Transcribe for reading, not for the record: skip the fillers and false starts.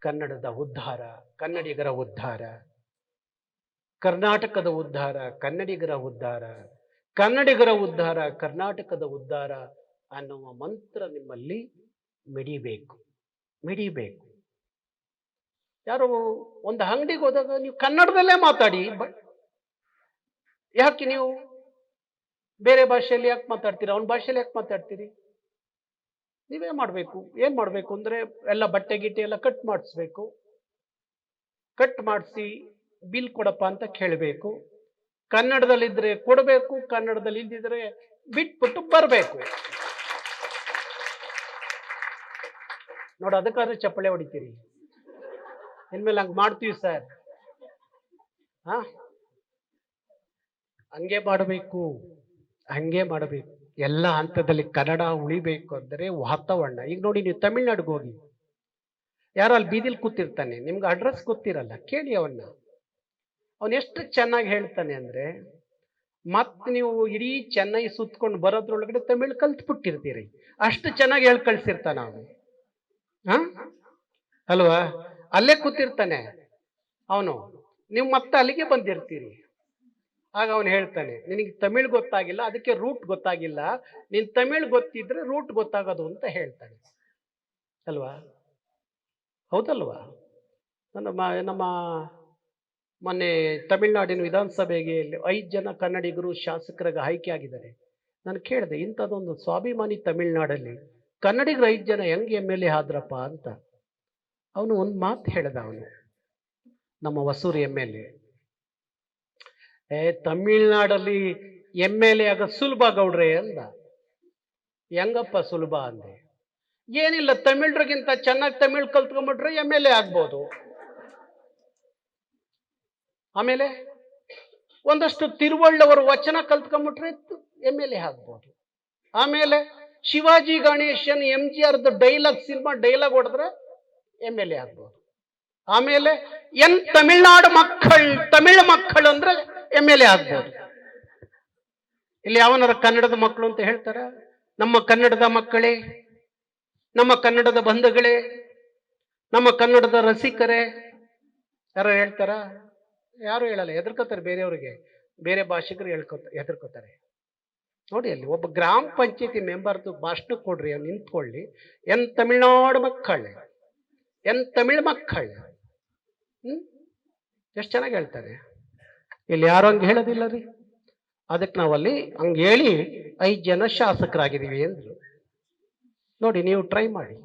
ಕನ್ನಡದ ಉದ್ಧಾರ, ಕನ್ನಡಿಗರ ಉದ್ಧಾರ, ಕರ್ನಾಟಕದ ಉದ್ಧಾರ, ಕನ್ನಡಿಗರ ಉದ್ಧಾರ, ಕನ್ನಡಿಗರ ಉದ್ಧಾರ, ಕರ್ನಾಟಕದ ಉದ್ಧಾರ ಅನ್ನುವ ಮಂತ್ರ ನಿಮ್ಮಲ್ಲಿ ಮಿಡಿಬೇಕು. ಯಾರು ಒಂದು ಅಂಗಡಿಗೆ ಹೋದಾಗ ನೀವು ಕನ್ನಡದಲ್ಲೇ ಮಾತಾಡಿ. ಯಾಕೆ ನೀವು ಬೇರೆ ಭಾಷೆಯಲ್ಲಿ ಯಾಕೆ ಮಾತಾಡ್ತೀರಿ? ಅವನ ಭಾಷೆಯಲ್ಲಿ ಯಾಕೆ ಮಾತಾಡ್ತೀರಿ? ನೀವೇ ಮಾಡಬೇಕು. ಏನ್ ಮಾಡಬೇಕು ಅಂದ್ರೆ ಎಲ್ಲ ಬಟ್ಟೆ ಗಿಟ್ಟೆ ಎಲ್ಲ ಕಟ್ ಮಾಡಿಸ್ಬೇಕು. ಕಟ್ ಮಾಡಿಸಿ ಬಿಲ್ ಕೊಡಪ್ಪ ಅಂತ ಕೇಳಬೇಕು. ಕನ್ನಡದಲ್ಲಿದ್ರೆ ಕೊಡಬೇಕು, ಕನ್ನಡದಲ್ಲಿ ಇಲ್ದಿದ್ರೆ ಬಿಟ್ಬಿಟ್ಟು ಬರಬೇಕು. ನೋಡ, ಅದಕ್ಕಾದ್ರೆ ಚಪ್ಪಳೆ ಹೊಡಿತೀರಿ. ಇನ್ಮೇಲೆ ಹಂಗೆ ಮಾಡ್ತೀವಿ ಸರ್. ಹಂಗೆ ಮಾಡಬೇಕು. ಎಲ್ಲ ಹಂತದಲ್ಲಿ ಕನ್ನಡ ಉಳಿಬೇಕು ಅಂದರೆ ವಾತಾವರಣ. ಈಗ ನೋಡಿ, ನೀವು ತಮಿಳ್ನಾಡಿಗೆ ಹೋಗಿ, ಯಾರೋ ಅಲ್ಲಿ ಬೀದಿಲಿ ಕೂತಿರ್ತಾನೆ, ನಿಮ್ಗೆ ಅಡ್ರೆಸ್ ಗೊತ್ತಿರಲ್ಲ, ಕೇಳಿ ಅವನು ಎಷ್ಟು ಚೆನ್ನಾಗಿ ಹೇಳ್ತಾನೆ ಅಂದ್ರೆ, ಮತ್ತೆ ನೀವು ಇಡೀ ಚೆನ್ನೈ ಸುತ್ಕೊಂಡು ಬರೋದ್ರೊಳಗಡೆ ತಮಿಳ್ ಕಲ್ತ್ಬಿಟ್ಟಿರ್ತೀರಿ. ಅಷ್ಟು ಚೆನ್ನಾಗಿ ಹೇಳಿ ಕಳ್ಸಿರ್ತಾನ ಅವನು. ಅಲ್ವಾ? ಅಲ್ಲೇ ಕೂತಿರ್ತಾನೆ ಅವನು, ನೀವು ಮತ್ತೆ ಅಲ್ಲಿಗೆ ಬಂದಿರ್ತೀರಿ. ಆಗ ಅವನು ಹೇಳ್ತಾನೆ, ನಿನಗೆ ತಮಿಳ್ ಗೊತ್ತಾಗಿಲ್ಲ, ಅದಕ್ಕೆ ರೂಟ್ ಗೊತ್ತಾಗಿಲ್ಲ. ನೀನ್ ತಮಿಳ್ ಗೊತ್ತಿದ್ರೆ ರೂಟ್ ಗೊತ್ತಾಗೋದು ಅಂತ ಹೇಳ್ತಾನೆ. ಅಲ್ವಾ? ಹೌದಲ್ವಾ? ನಮ್ಮ ಮೊನ್ನೆ ತಮಿಳ್ನಾಡಿನ ವಿಧಾನಸಭೆಗೆ 5 ಜನ ಕನ್ನಡಿಗರು ಶಾಸಕರಾಗಿ ಆಯ್ಕೆ ಆಗಿದ್ದಾರೆ. ನಾನು ಕೇಳಿದೆ, ಇಂಥದ್ದೊಂದು ಸ್ವಾಭಿಮಾನಿ ತಮಿಳ್ನಾಡಲ್ಲಿ ಕನ್ನಡಿಗರು 5 ಜನ ಹೆಂಗೆ MLA ಆದ್ರಪ್ಪ ಅಂತ. ಅವನು ಒಂದು ಮಾತು ಹೇಳ್ದ. ಅವನು, ನಮ್ಮ ಹೊಸೂರು MLA, ತಮಿಳ್ನಾಡಲ್ಲಿ MLA ಆಗ ಸುಲಭ ಗೌಡ್ರೆ ಅಂದ. ಹೆಂಗಪ್ಪ ಸುಲಭ ಅಂದೆ? ಏನಿಲ್ಲ, ತಮಿಳ್ರಿಗಿಂತ ಚೆನ್ನಾಗಿ ತಮಿಳ್ ಕಲ್ತ್ಕೊಂಡ್ಬಿಟ್ರೆ MLA ಆಗ್ಬೋದು. ಆಮೇಲೆ ಒಂದಷ್ಟು ತಿರುವಳ್ಳವರ ವಚನ ಕಲ್ತ್ಕೊಂಡ್ಬಿಟ್ರೆ MLA ಆಗ್ಬೋದು. ಆಮೇಲೆ ಶಿವಾಜಿ ಗಣೇಶನ್ MGR ಡೈಲಾಗ್, ಸಿನಿಮಾ ಡೈಲಾಗ್ ಹೊಡೆದ್ರೆ MLA ಆಗ್ಬೋದು. ಆಮೇಲೆ ತಮಿಳ್ನಾಡು ತಮಿಳ್ ಮಕ್ಕಳು ಅಂದ್ರೆ MLA ಆಗ್ಬೋದು. ಇಲ್ಲಿ ಯಾವನಾರ ಕನ್ನಡದ ಮಕ್ಕಳು ಅಂತ ಹೇಳ್ತಾರ? ನಮ್ಮ ಕನ್ನಡದ ಮಕ್ಕಳೇ, ನಮ್ಮ ಕನ್ನಡದ ಬಂಧುಗಳೇ, ನಮ್ಮ ಕನ್ನಡದ ರಸಿಕರೇ ಯಾರು ಹೇಳ್ತಾರ? ಯಾರು ಹೇಳಲ್ಲ. ಹೆದರ್ಕೋತಾರೆ ಬೇರೆಯವ್ರಿಗೆ, ಬೇರೆ ಭಾಷಿಕರು ಹೆದರ್ಕೋತಾರೆ. ನೋಡಿ, ಅಲ್ಲಿ ಒಬ್ಬ ಗ್ರಾಮ ಪಂಚಾಯತಿ ಮೆಂಬರ್ದು ಭಾಷಣ ಕೊಡ್ರಿ, ಅವ್ನು ನಿಂತ್ಕೊಳ್ಳಿ, ತಮಿಳ್ನಾಡು ಮಕ್ಕಳು, ತಮಿಳ್ ಮಕ್ಕಳು, ಎಷ್ಟು ಚೆನ್ನಾಗಿ ಹೇಳ್ತಾರೆ. ಇಲ್ಲಿ ಯಾರು ಹಂಗೆ ಹೇಳೋದಿಲ್ಲ ರೀ. ಅದಕ್ಕೆ ನಾವಲ್ಲಿ ಹಂಗೆ ಹೇಳಿ 5 ಜನ ಶಾಸಕರಾಗಿದ್ದೀವಿ ಅಂದ್ರು. ನೋಡಿ, ನೀವು ಟ್ರೈ ಮಾಡಿ.